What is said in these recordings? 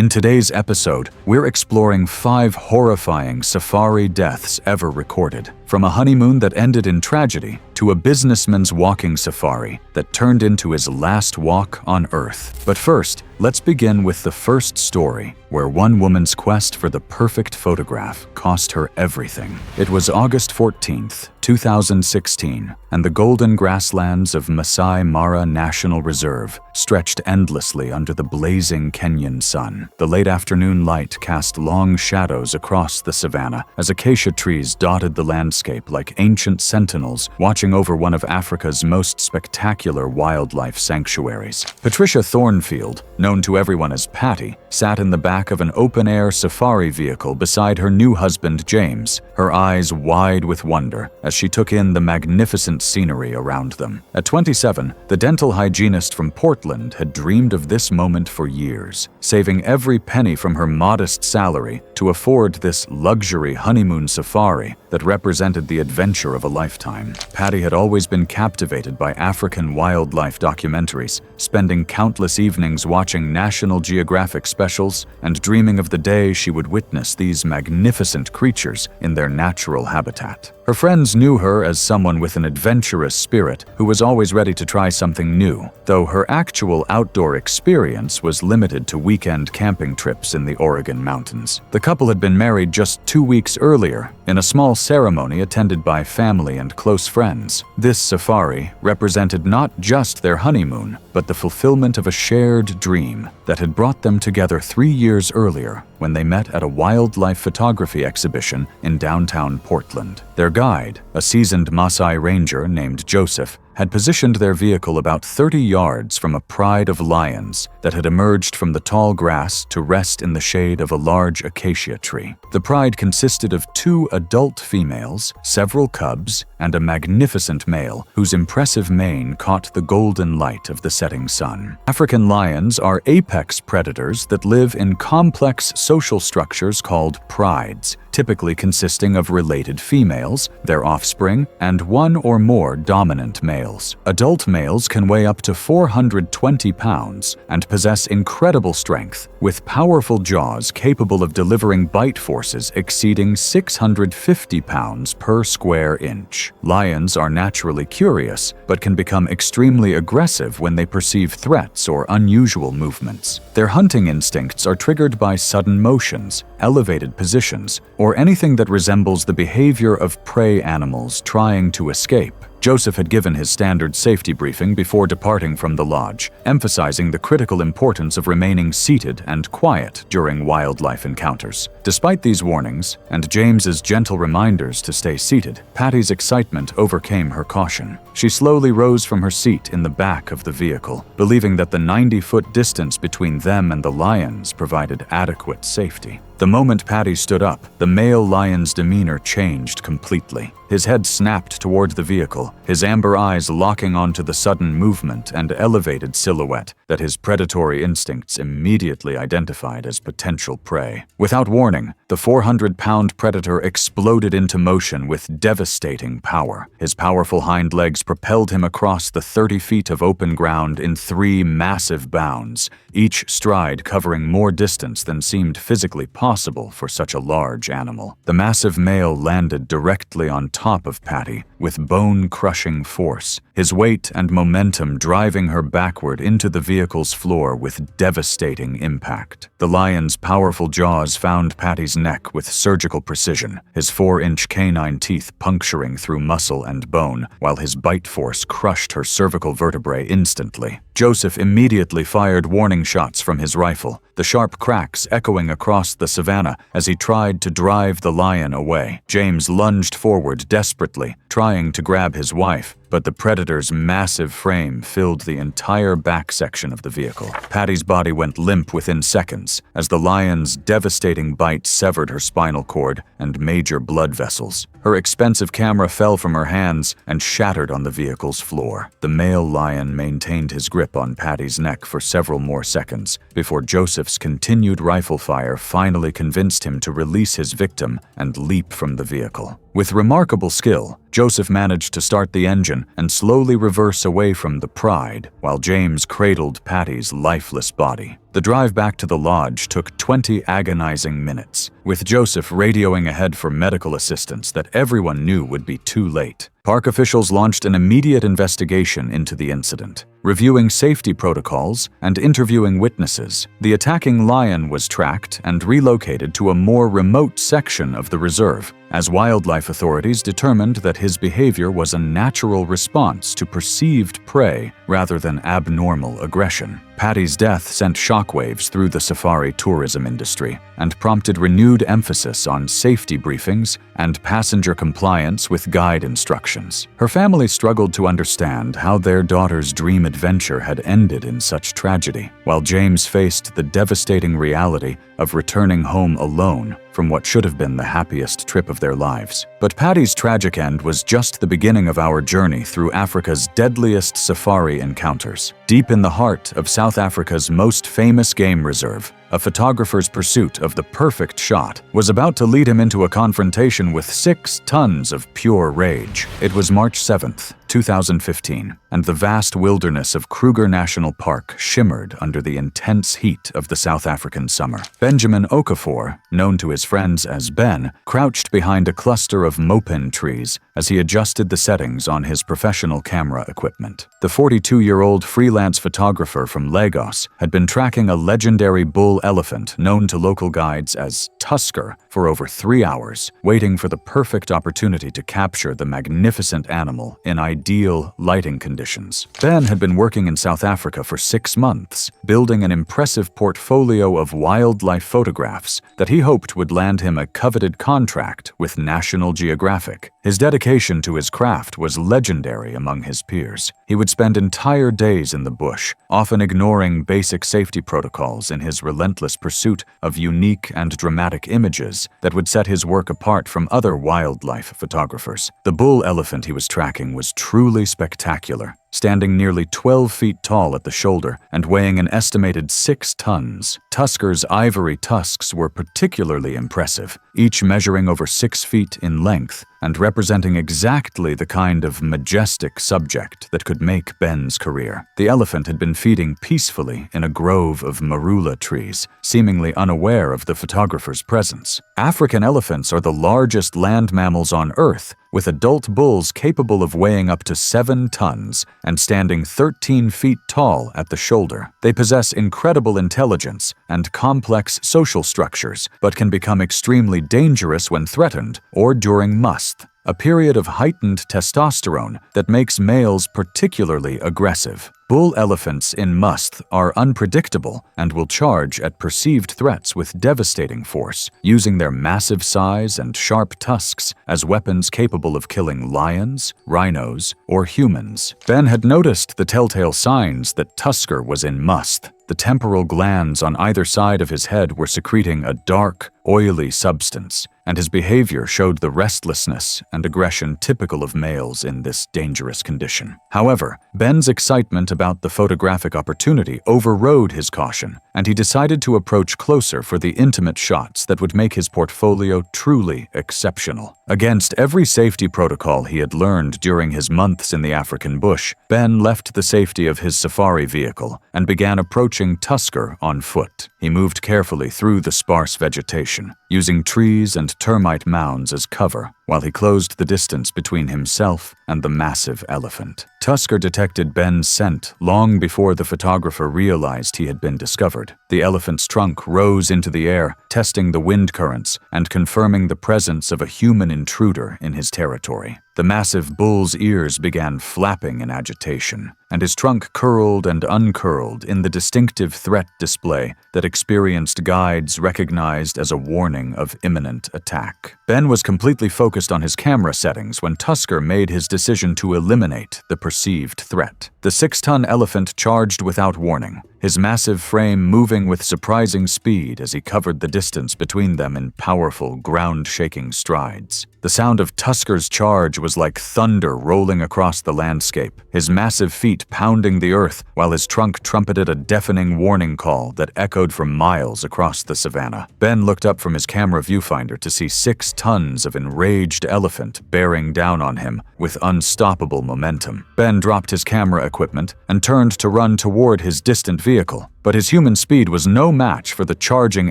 In today's episode, we're exploring 5 horrifying safari deaths ever recorded. From a honeymoon that ended in tragedy to a businessman's walking safari that turned into his last walk on Earth. But first, let's begin with the first story, where one woman's quest for the perfect photograph cost her everything. It was August 14th, 2016, and the golden grasslands of Masai Mara National Reserve stretched endlessly under the blazing Kenyan sun. The late afternoon light cast long shadows across the savanna as acacia trees dotted the landscape like ancient sentinels watching over one of Africa's most spectacular wildlife sanctuaries. Patricia Thornfield, known to everyone as Patty, sat in the back of an open-air safari vehicle beside her new husband James, her eyes wide with wonder as she took in the magnificent scenery around them. At 27, the dental hygienist from Portland had dreamed of this moment for years, saving every penny from her modest salary to afford this luxury honeymoon safari that represented the adventure of a lifetime. Patty had always been captivated by African wildlife documentaries, spending countless evenings watching National Geographic specials and dreaming of the day she would witness these magnificent creatures in their natural habitat. Her friends knew her as someone with an adventurous spirit who was always ready to try something new, though her actual outdoor experience was limited to weekend camping trips in the Oregon mountains. The couple had been married just 2 weeks earlier in a small ceremony attended by family and close friends. This safari represented not just their honeymoon, but the fulfillment of a shared dream that had brought them together 3 years earlier when they met at a wildlife photography exhibition in downtown Portland. Their guide, a seasoned Maasai ranger named Joseph, had positioned their vehicle about 30 yards from a pride of lions that had emerged from the tall grass to rest in the shade of a large acacia tree. The pride consisted of 2 adult females, several cubs, and a magnificent male whose impressive mane caught the golden light of the setting sun. African lions are apex predators that live in complex social structures called prides, typically consisting of related females, their offspring, and 1 or more dominant males. Adult males can weigh up to 420 pounds and possess incredible strength, with powerful jaws capable of delivering bite forces exceeding 650 pounds per square inch. Lions are naturally curious, but can become extremely aggressive when they perceive threats or unusual movements. Their hunting instincts are triggered by sudden motions, elevated positions, or anything that resembles the behavior of prey animals trying to escape. Joseph had given his standard safety briefing before departing from the lodge, emphasizing the critical importance of remaining seated and quiet during wildlife encounters. Despite these warnings, and James's gentle reminders to stay seated, Patty's excitement overcame her caution. She slowly rose from her seat in the back of the vehicle, believing that the 90-foot distance between them and the lions provided adequate safety. The moment Patty stood up, the male lion's demeanor changed completely. His head snapped toward the vehicle, his amber eyes locking onto the sudden movement and elevated silhouette that his predatory instincts immediately identified as potential prey. Without warning, the 400-pound predator exploded into motion with devastating power. His powerful hind legs propelled him across the 30 feet of open ground in 3 massive bounds, each stride covering more distance than seemed physically possible for such a large animal. The massive male landed directly on top of Patty with bone-crushing force, his weight and momentum driving her backward into the vehicle's floor with devastating impact. The lion's powerful jaws found Patty's neck with surgical precision, his 4-inch canine teeth puncturing through muscle and bone, while his bite force crushed her cervical vertebrae instantly. Joseph immediately fired warning shots from his rifle, the sharp cracks echoing across the savanna as he tried to drive the lion away. James lunged forward desperately, trying to grab his wife, but the predator's massive frame filled the entire back section of the vehicle. Patty's body went limp within seconds as the lion's devastating bite severed her spinal cord and major blood vessels. Her expensive camera fell from her hands and shattered on the vehicle's floor. The male lion maintained his grip on Patty's neck for several more seconds before Joseph's continued rifle fire finally convinced him to release his victim and leap from the vehicle. With remarkable skill, Joseph managed to start the engine and slowly reverse away from the pride while James cradled Patty's lifeless body. The drive back to the lodge took 20 agonizing minutes, with Joseph radioing ahead for medical assistance that everyone knew would be too late. Park officials launched an immediate investigation into the incident, reviewing safety protocols and interviewing witnesses. The attacking lion was tracked and relocated to a more remote section of the reserve, as wildlife authorities determined that his behavior was a natural response to perceived prey rather than abnormal aggression. Paddy's death sent shockwaves through the safari tourism industry and prompted renewed emphasis on safety briefings and passenger compliance with guide instructions. Her family struggled to understand how their daughter's dream adventure had ended in such tragedy, while James faced the devastating reality of returning home alone from what should have been the happiest trip of their lives. But Paddy's tragic end was just the beginning of our journey through Africa's deadliest safari encounters. Deep in the heart of South Africa's most famous game reserve, a photographer's pursuit of the perfect shot was about to lead him into a confrontation with 6 tons of pure rage. It was March 7th, 2015, and the vast wilderness of Kruger National Park shimmered under the intense heat of the South African summer. Benjamin Okafor, known to his friends as Ben, crouched behind a cluster of mopin trees as he adjusted the settings on his professional camera equipment. The 42-year-old freelance photographer from Lagos had been tracking a legendary bull elephant known to local guides as Tusker for over 3 hours, waiting for the perfect opportunity to capture the magnificent animal in ideal lighting conditions. Ben had been working in South Africa for 6 months, building an impressive portfolio of wildlife photographs that he hoped would land him a coveted contract with National Geographic. His dedication to his craft was legendary among his peers. He would spend entire days in the bush, often ignoring basic safety protocols in his relentless pursuit of unique and dramatic images that would set his work apart from other wildlife photographers. The bull elephant he was tracking was truly spectacular, standing nearly 12 feet tall at the shoulder and weighing an estimated 6 tons. Tusker's ivory tusks were particularly impressive, each measuring over 6 feet in length and representing exactly the kind of majestic subject that could make Ben's career. The elephant had been feeding peacefully in a grove of marula trees, seemingly unaware of the photographer's presence. African elephants are the largest land mammals on Earth, with adult bulls capable of weighing up to 7 tons and standing 13 feet tall at the shoulder. They possess incredible intelligence and complex social structures, but can become extremely dangerous when threatened or during must, a period of heightened testosterone that makes males particularly aggressive. Bull elephants in must are unpredictable and will charge at perceived threats with devastating force, using their massive size and sharp tusks as weapons capable of killing lions, rhinos, or humans. Ben had noticed the telltale signs that Tusker was in must. The temporal glands on either side of his head were secreting a dark, oily substance, and his behavior showed the restlessness and aggression typical of males in this dangerous condition. However, Ben's excitement about the photographic opportunity overrode his caution, and he decided to approach closer for the intimate shots that would make his portfolio truly exceptional. Against every safety protocol he had learned during his months in the African bush, Ben left the safety of his safari vehicle and began approaching Tusker on foot. He moved carefully through the sparse vegetation, using trees and termite mounds as cover, while he closed the distance between himself and the massive elephant. Tusker detected Ben's scent long before the photographer realized he had been discovered. The elephant's trunk rose into the air, testing the wind currents and confirming the presence of a human intruder in his territory. The massive bull's ears began flapping in agitation, and his trunk curled and uncurled in the distinctive threat display that experienced guides recognized as a warning of imminent attack. Ben was completely focused on his camera settings when Tusker made his decision to eliminate the perceived threat. The 6-ton elephant charged without warning, his massive frame moving with surprising speed as he covered the distance between them in powerful, ground-shaking strides. The sound of Tusker's charge was like thunder rolling across the landscape, his massive feet pounding the earth while his trunk trumpeted a deafening warning call that echoed for miles across the savannah. Ben looked up from his camera viewfinder to see 6 tons of enraged elephant bearing down on him with unstoppable momentum. Ben dropped his camera equipment and turned to run toward his distant vehicle, but his human speed was no match for the charging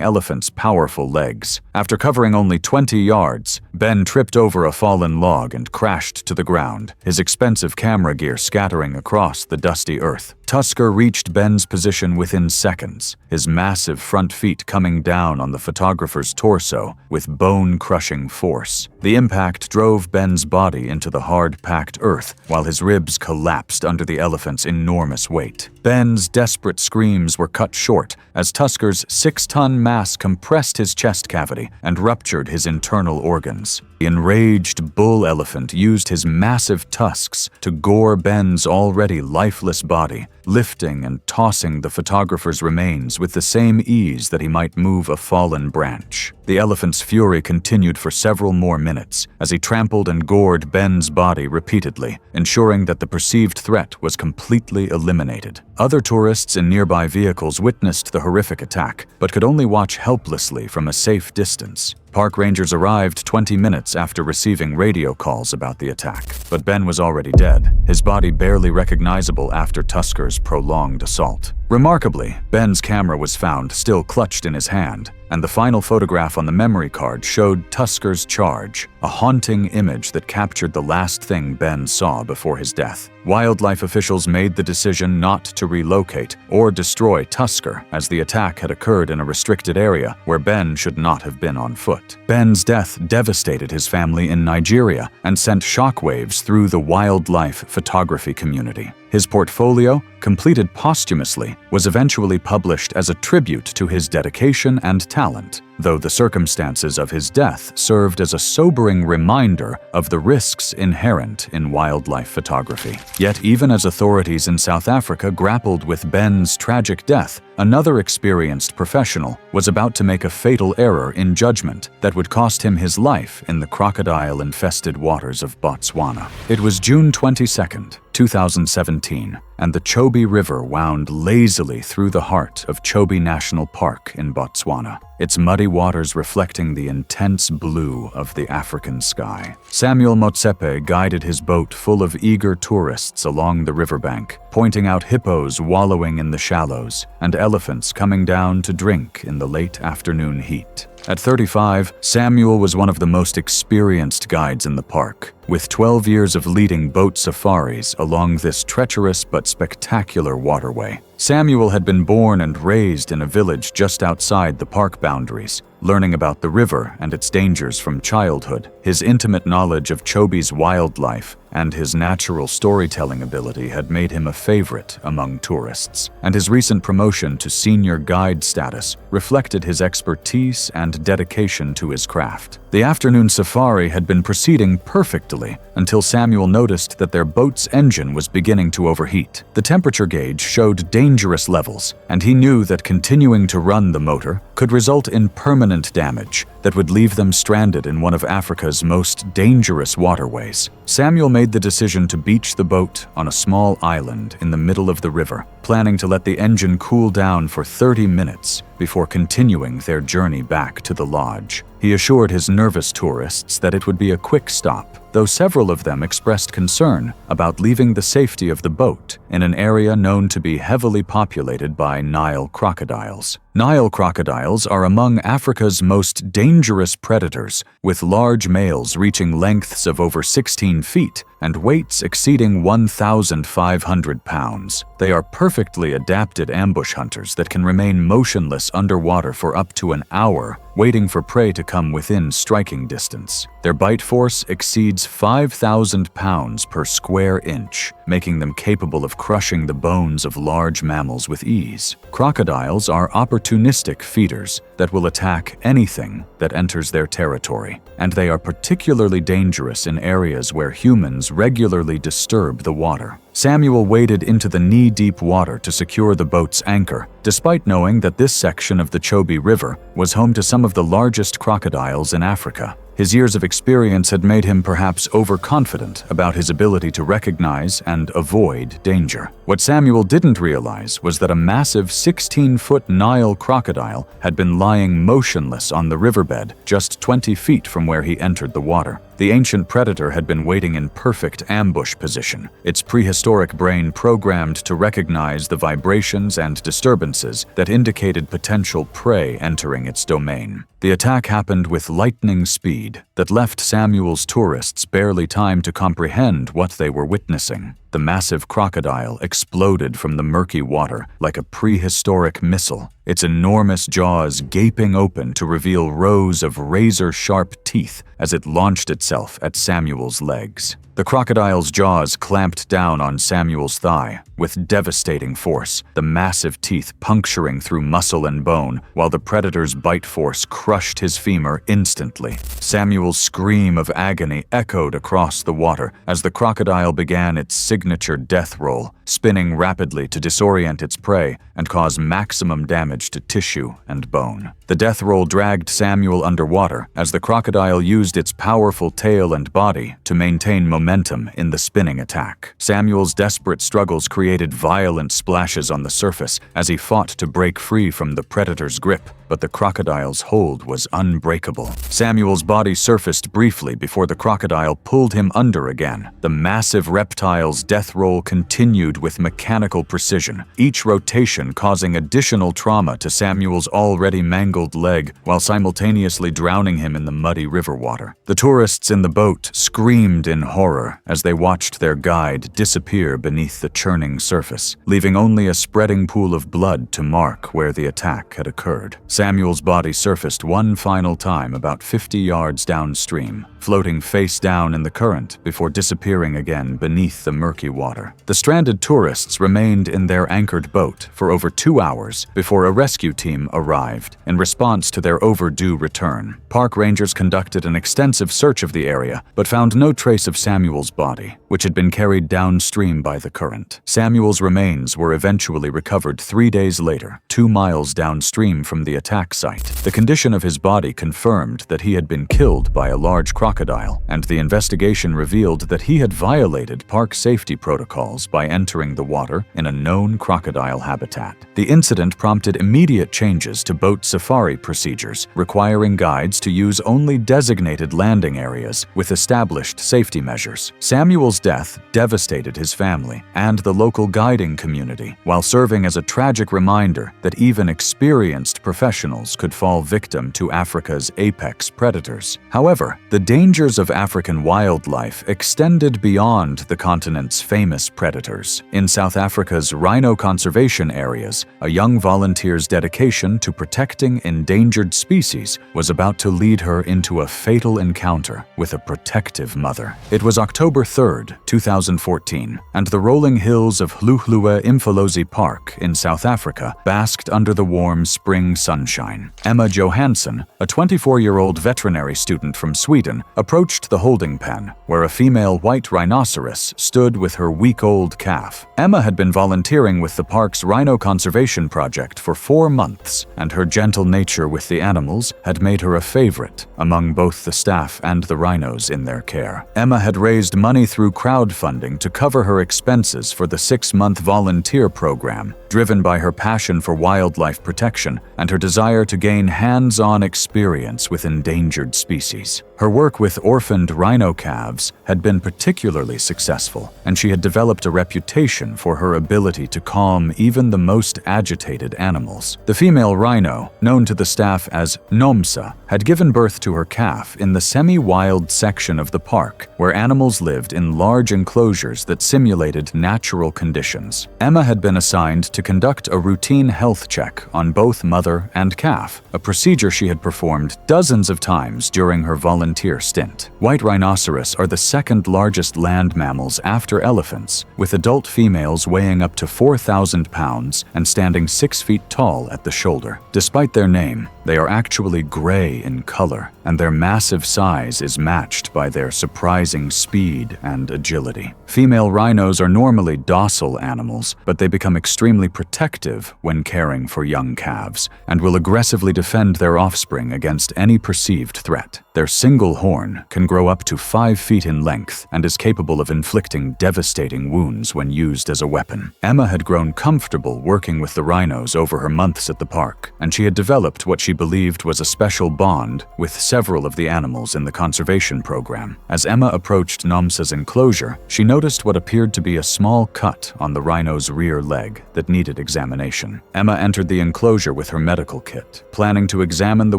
elephant's powerful legs. After covering only 20 yards, Ben tripped over a fallen log and crashed to the ground, his expensive camera gear scattering across the dusty earth. Tusker reached Ben's position within seconds, his massive front feet coming down on the photographer's torso with bone-crushing force. The impact drove Ben's body into the hard-packed earth, while his ribs collapsed under the elephant's enormous weight. Ben's desperate screams were cut short as Tusker's 6-ton mass compressed his chest cavity and ruptured his internal organs. The enraged bull elephant used his massive tusks to gore Ben's already lifeless body, lifting and tossing the photographer's remains with the same ease that he might move a fallen branch. The elephant's fury continued for several more minutes as he trampled and gored Ben's body repeatedly, ensuring that the perceived threat was completely eliminated. Other tourists in nearby vehicles witnessed the horrific attack, but could only watch helplessly from a safe distance. Park rangers arrived 20 minutes after receiving radio calls about the attack, but Ben was already dead, his body barely recognizable after Tusker's prolonged assault. Remarkably, Ben's camera was found still clutched in his hand, and the final photograph on the memory card showed Tusker's charge, a haunting image that captured the last thing Ben saw before his death. Wildlife officials made the decision not to relocate or destroy Tusker, as the attack had occurred in a restricted area where Ben should not have been on foot. Ben's death devastated his family in Nigeria and sent shockwaves through the wildlife photography community. His portfolio, completed posthumously, was eventually published as a tribute to his dedication and talent, though the circumstances of his death served as a sobering reminder of the risks inherent in wildlife photography. Yet even as authorities in South Africa grappled with Ben's tragic death, another experienced professional was about to make a fatal error in judgment that would cost him his life in the crocodile-infested waters of Botswana. It was June 22nd, 2017, and the Chobe River wound lazily through the heart of Chobe National Park in Botswana, its muddy waters reflecting the intense blue of the African sky. Samuel Motsepe guided his boat full of eager tourists along the riverbank, pointing out hippos wallowing in the shallows and elephants coming down to drink in the late afternoon heat. At 35, Samuel was one of the most experienced guides in the park, with 12 years of leading boat safaris along this treacherous but spectacular waterway. Samuel had been born and raised in a village just outside the park boundaries, learning about the river and its dangers from childhood. His intimate knowledge of Chobe's wildlife and his natural storytelling ability had made him a favorite among tourists, and his recent promotion to senior guide status reflected his expertise and dedication to his craft. The afternoon safari had been proceeding perfectly until Samuel noticed that their boat's engine was beginning to overheat. The temperature gauge showed dangerous levels, and he knew that continuing to run the motor could result in permanent damage that would leave them stranded in one of Africa's most dangerous waterways. Samuel made the decision to beach the boat on a small island in the middle of the river, planning to let the engine cool down for 30 minutes before continuing their journey back to the lodge. He assured his nervous tourists that it would be a quick stop, though several of them expressed concern about leaving the safety of the boat in an area known to be heavily populated by Nile crocodiles. Nile crocodiles are among Africa's most dangerous predators, with large males reaching lengths of over 16 feet and weights exceeding 1,500 pounds. They are perfectly adapted ambush hunters that can remain motionless underwater for up to an hour, waiting for prey to come within striking distance. Their bite force exceeds 5,000 pounds per square inch, making them capable of crushing the bones of large mammals with ease. Crocodiles are opportunistic feeders that will attack anything that enters their territory, and they are particularly dangerous in areas where humans regularly disturb the water. Samuel waded into the knee-deep water to secure the boat's anchor, despite knowing that this section of the Chobe River was home to some of the largest crocodiles in Africa. His years of experience had made him perhaps overconfident about his ability to recognize and avoid danger. What Samuel didn't realize was that a massive 16-foot Nile crocodile had been lying motionless on the riverbed just 20 feet from where he entered the water. The The ancient predator had been waiting in perfect ambush position, its prehistoric brain programmed to recognize the vibrations and disturbances that indicated potential prey entering its domain. The attack happened with lightning speed that left Samuel's tourists barely time to comprehend what they were witnessing. The massive crocodile exploded from the murky water like a prehistoric missile, its enormous jaws gaping open to reveal rows of razor-sharp teeth as it launched itself at Samuel's legs. The crocodile's jaws clamped down on Samuel's thigh with devastating force, the massive teeth puncturing through muscle and bone, while the predator's bite force crushed his femur instantly. Samuel's scream of agony echoed across the water as the crocodile began its signature death roll, spinning rapidly to disorient its prey and cause maximum damage to tissue and bone. The death roll dragged Samuel underwater as the crocodile used its powerful tail and body to maintain momentum in the spinning attack. Samuel's desperate struggles created violent splashes on the surface as he fought to break free from the predator's grip, but the crocodile's hold was unbreakable. Samuel's body surfaced briefly before the crocodile pulled him under again. The massive reptile's death roll continued with mechanical precision, each rotation causing additional trauma to Samuel's already mangled leg while simultaneously drowning him in the muddy river water. The tourists in the boat screamed in horror as they watched their guide disappear beneath the churning surface, leaving only a spreading pool of blood to mark where the attack had occurred. Samuel's body surfaced one final time about 50 yards downstream, floating face down in the current before disappearing again beneath the murky water. The stranded tourists remained in their anchored boat for over 2 hours before a rescue team arrived in response to their overdue return. Park rangers conducted an extensive search of the area, but found no trace of Samuel's body, which had been carried downstream by the current. Samuel's remains were eventually recovered 3 days later, 2 miles downstream from the attack site. The condition of his body confirmed that he had been killed by a large crocodile, and the investigation revealed that he had violated park safety protocols by entering the water in a known crocodile habitat. The incident prompted immediate changes to boat safari procedures, requiring guides to use only designated landing areas with established safety measures. Samuel's death devastated his family and the local guiding community, while serving as a tragic reminder that even experienced professionals could fall victim to Africa's apex predators. However, the dangers of African wildlife extended beyond the continent's famous predators. In South Africa's rhino conservation areas, a young volunteer's dedication to protecting endangered species was about to lead her into a fatal encounter with a protective mother. It was October 3rd, 2014, and the rolling hills of Hluhluwe Imfolozi Park in South Africa basked under the warm spring sunshine. Emma Johansson, a 24-year-old veterinary student from Sweden, approached the holding pen, where a female white rhinoceros stood with her week-old calf. Emma had been volunteering with the park's rhino conservation project for 4 months, and her gentle nature with the animals had made her a favorite among both the staff and the rhinos in their care. Emma had raised money through crowdfunding to cover her expenses for the 6-month volunteer program, driven by her passion for wildlife protection and her desire to gain hands-on experience with endangered species. Her work with orphaned rhino calves had been particularly successful, and she had developed a reputation for her ability to calm even the most agitated animals. The female rhino, known to the staff as Nomsa, had given birth to her calf in the semi-wild section of the park, where animals lived in large enclosures that simulated natural conditions. Emma had been assigned to conduct a routine health check on both mother and calf, a procedure she had performed dozens of times during her volunteer stint. White rhinoceros are the second largest land mammals after elephants, with adult females weighing up to 4,000 pounds and standing 6 feet tall at the shoulder. Despite their name, they are actually gray in color, and their massive size is matched by their surprising speed and agility. Female rhinos are normally docile animals, but they become extremely protective when caring for young calves, and will will aggressively defend their offspring against any perceived threat. Their single horn can grow up to 5 feet in length and is capable of inflicting devastating wounds when used as a weapon. Emma had grown comfortable working with the rhinos over her months at the park, and she had developed what she believed was a special bond with several of the animals in the conservation program. As Emma approached Nomsa's enclosure, she noticed what appeared to be a small cut on the rhino's rear leg that needed examination. Emma entered the enclosure with her medical kit, planning to examine the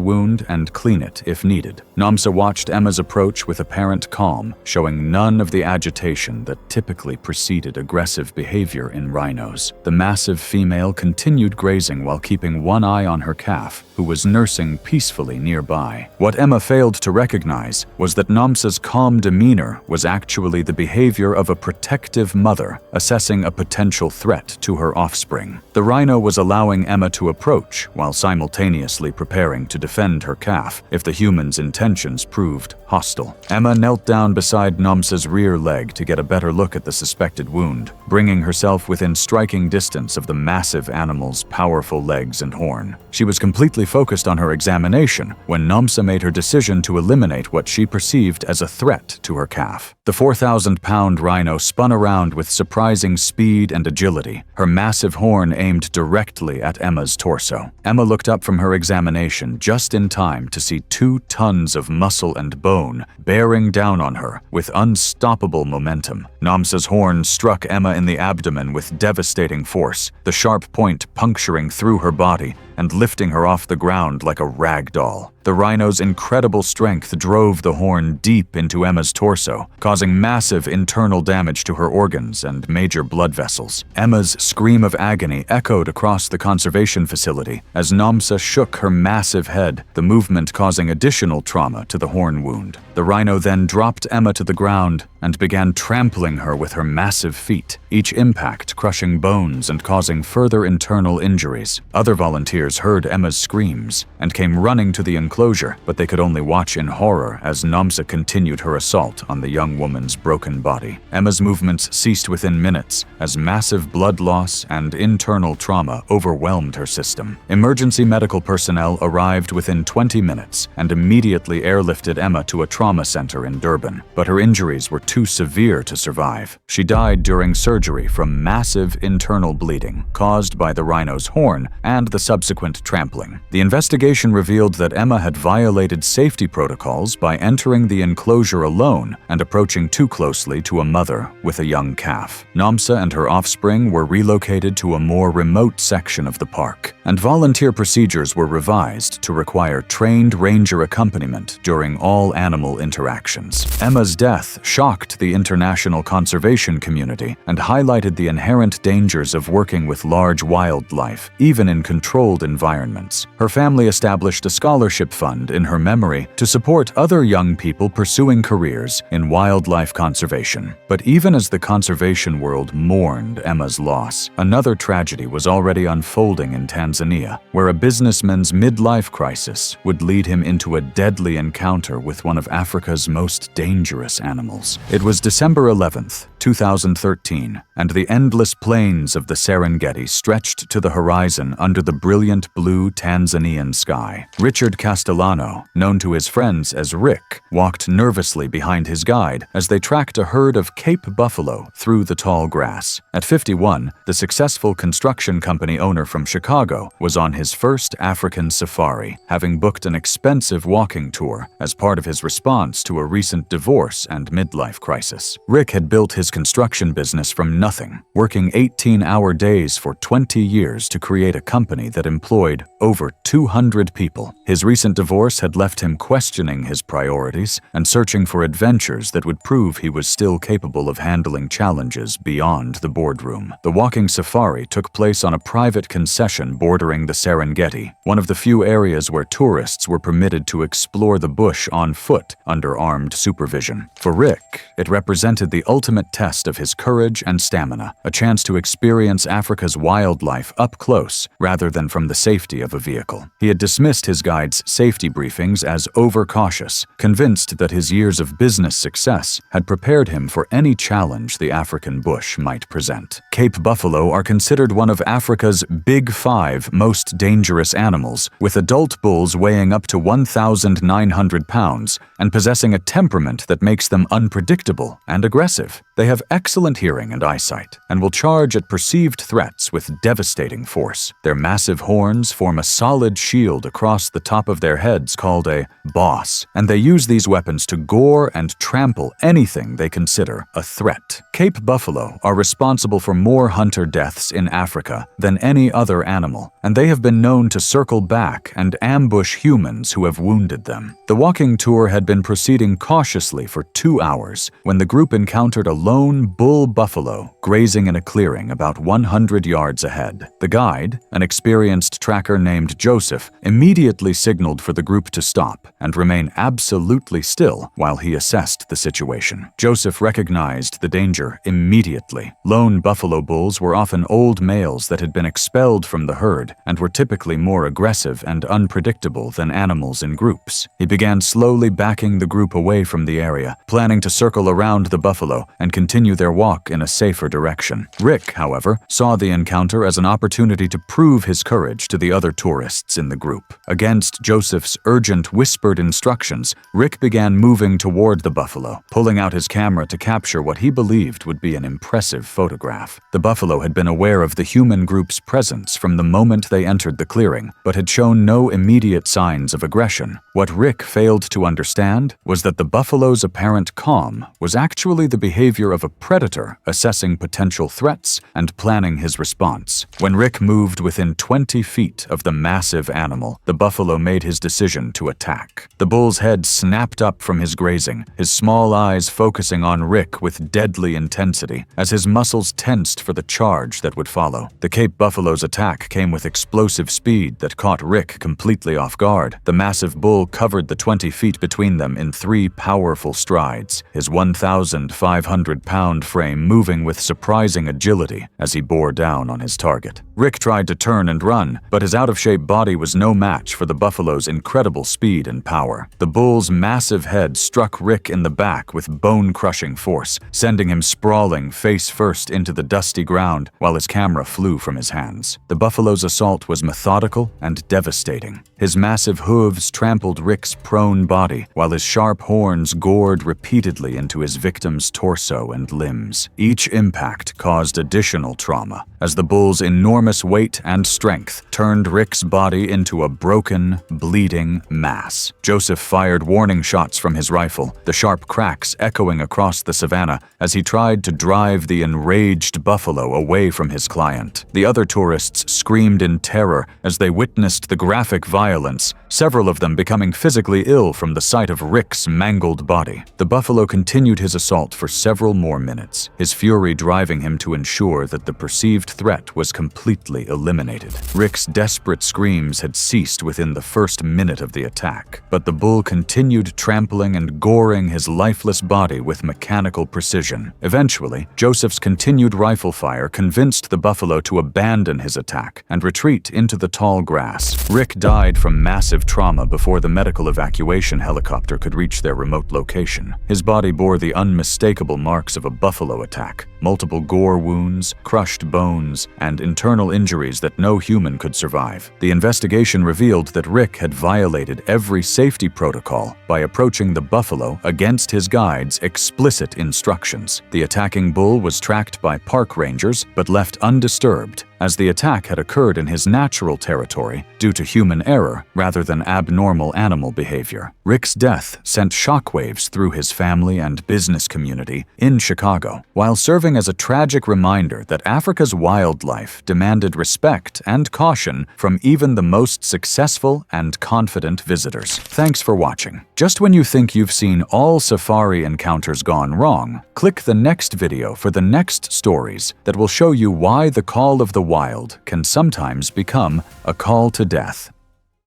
wound and clean it if needed. Nomsa watched Emma's approach with apparent calm, showing none of the agitation that typically preceded aggressive behavior in rhinos. The massive female continued grazing while keeping one eye on her calf, who was nursing peacefully nearby. What Emma failed to recognize was that Nomsa's calm demeanor was actually the behavior of a protective mother assessing a potential threat to her offspring. The rhino was allowing Emma to approach while simultaneously preparing to defend her calf if the human's intentions proved hostile. Emma knelt down beside Nomsa's rear leg to get a better look at the suspected wound, bringing herself within striking distance of the massive animal's powerful legs and horn. She was completely focused on her examination when Nomsa made her decision to eliminate what she perceived as a threat to her calf. The 4,000-pound rhino spun around with surprising speed and agility, her massive horn aimed directly at Emma's torso. Emma looked up from her examination just in time to see 2 tons of muscle and bone bearing down on her with unstoppable momentum. Nomsa's horn struck Emma in the abdomen with devastating force, the sharp point puncturing through her body and lifting her off the ground like a rag doll. The rhino's incredible strength drove the horn deep into Emma's torso, causing massive internal damage to her organs and major blood vessels. Emma's scream of agony echoed across the conservation facility as Nomsa shook her massive head, the movement causing additional trauma to the horn wound. The rhino then dropped Emma to the ground and began trampling her with her massive feet, each impact crushing bones and causing further internal injuries. Other volunteers heard Emma's screams and came running to the enclosure, but they could only watch in horror as Nomsa continued her assault on the young woman's broken body. Emma's movements ceased within minutes as massive blood loss and internal trauma overwhelmed her system. Emergency medical personnel arrived within 20 minutes and immediately airlifted Emma to a trauma center in Durban, but her injuries were too severe to survive. She died during surgery from massive internal bleeding caused by the rhino's horn and the subsequent trampling. The investigation revealed that Emma had violated safety protocols by entering the enclosure alone and approaching too closely to a mother with a young calf. Nomsa and her offspring were relocated to a more remote section of the park, and volunteer procedures were revised to require trained ranger accompaniment during all animal interactions. Emma's death shocked the international conservation community and highlighted the inherent dangers of working with large wildlife, even in controlled environments. Her family established a scholarship fund in her memory to support other young people pursuing careers in wildlife conservation. But even as the conservation world mourned Emma's loss, another tragedy was already unfolding in Tanzania, where a businessman's midlife crisis would lead him into a deadly encounter with one of Africa's most dangerous animals. It was December 11th, 2013, and the endless plains of the Serengeti stretched to the horizon under the brilliant blue Tanzanian sky. Richard Castellano, known to his friends as Rick, walked nervously behind his guide as they tracked a herd of Cape buffalo through the tall grass. At 51, the successful construction company owner from Chicago was on his first African safari, having booked an expensive walking tour as part of his response to a recent divorce and midlife crisis. Rick had built his construction business from nothing, working 18-hour days for 20 years to create a company that employed over 200 people. His recent divorce had left him questioning his priorities and searching for adventures that would prove he was still capable of handling challenges beyond the boardroom. The walking safari took place on a private concession bordering the Serengeti, one of the few areas where tourists were permitted to explore the bush on foot under armed supervision. For Rick, it represented the ultimate test test of his courage and stamina, a chance to experience Africa's wildlife up close rather than from the safety of a vehicle. He had dismissed his guide's safety briefings as overcautious, convinced that his years of business success had prepared him for any challenge the African bush might present. Cape buffalo are considered one of Africa's Big Five most dangerous animals, with adult bulls weighing up to 1,900 pounds and possessing a temperament that makes them unpredictable and aggressive. They have excellent hearing and eyesight and will charge at perceived threats with devastating force. Their massive horns form a solid shield across the top of their heads called a boss, and they use these weapons to gore and trample anything they consider a threat. Cape buffalo are responsible for more hunter deaths in Africa than any other animal, and they have been known to circle back and ambush humans who have wounded them. The walking tour had been proceeding cautiously for 2 hours when the group encountered a lone bull buffalo grazing in a clearing about 100 yards ahead. The guide, an experienced tracker named Joseph, immediately signaled for the group to stop and remain absolutely still while he assessed the situation. Joseph recognized the danger immediately. Lone buffalo bulls were often old males that had been expelled from the herd and were typically more aggressive and unpredictable than animals in groups. He began slowly backing the group away from the area, planning to circle around the buffalo and continue their walk in a safer direction. Rick, however, saw the encounter as an opportunity to prove his courage to the other tourists in the group. Against Joseph's urgent whispered instructions, Rick began moving toward the buffalo, pulling out his camera to capture what he believed would be an impressive photograph. The buffalo had been aware of the human group's presence from the moment they entered the clearing, but had shown no immediate signs of aggression. What Rick failed to understand was that the buffalo's apparent calm was actually the behavior of a predator assessing potential threats and planning his response. When Rick moved within 20 feet of the massive animal, the buffalo made his decision to attack. The bull's head snapped up from his grazing, his small eyes focusing on Rick with deadly intensity as his muscles tensed for the charge that would follow. The Cape buffalo's attack came with explosive speed that caught Rick completely off guard. The massive bull covered the 20 feet between them in 3 powerful strides, his 1,500-pound frame moving with surprising agility as he bore down on his target. Rick tried to turn and run, but his out-of-shape body was no match for the buffalo's incredible speed and power. The bull's massive head struck Rick in the back with bone-crushing force, sending him sprawling face-first into the dusty ground while his camera flew from his hands. The buffalo's assault was methodical and devastating. His massive hooves trampled Rick's prone body, while his sharp horns gored repeatedly into his victim's torso and limbs. Each impact caused additional trauma, as the bull's enormous weight and strength turned Rick's body into a broken, bleeding mass. Joseph fired warning shots from his rifle, the sharp cracks echoing across the savannah as he tried to drive the enraged buffalo away from his client. The other tourists screamed in terror as they witnessed the graphic violence, several of them becoming physically ill from the sight of Rick's mangled body. The buffalo continued his assault for several more minutes, his fury driving him to ensure that the perceived threat was completely eliminated. Rick's desperate screams had ceased within the first minute of the attack, but the bull continued trampling and goring his lifeless body with mechanical precision. Eventually, Joseph's continued rifle fire convinced the buffalo to abandon his attack and retreat into the tall grass. Rick died from massive trauma before the medical evacuation helicopter could reach their remote location. His body bore the unmistakable marks of a buffalo attack, multiple gore wounds, crushed bones, and internal injuries that no human could survive. The investigation revealed that Rick had violated every safety protocol by approaching the buffalo against his guide's explicit instructions. The attacking bull was tracked by park rangers but left undisturbed, as the attack had occurred in his natural territory due to human error rather than abnormal animal behavior. Rick's death sent shockwaves through his family and business community in Chicago, while serving as a tragic reminder that Africa's wildlife demanded respect and caution from even the most successful and confident visitors. Thanks for watching. Just when you think you've seen all safari encounters gone wrong, click the next video for the next stories that will show you why the call of the wild can sometimes become a call to death.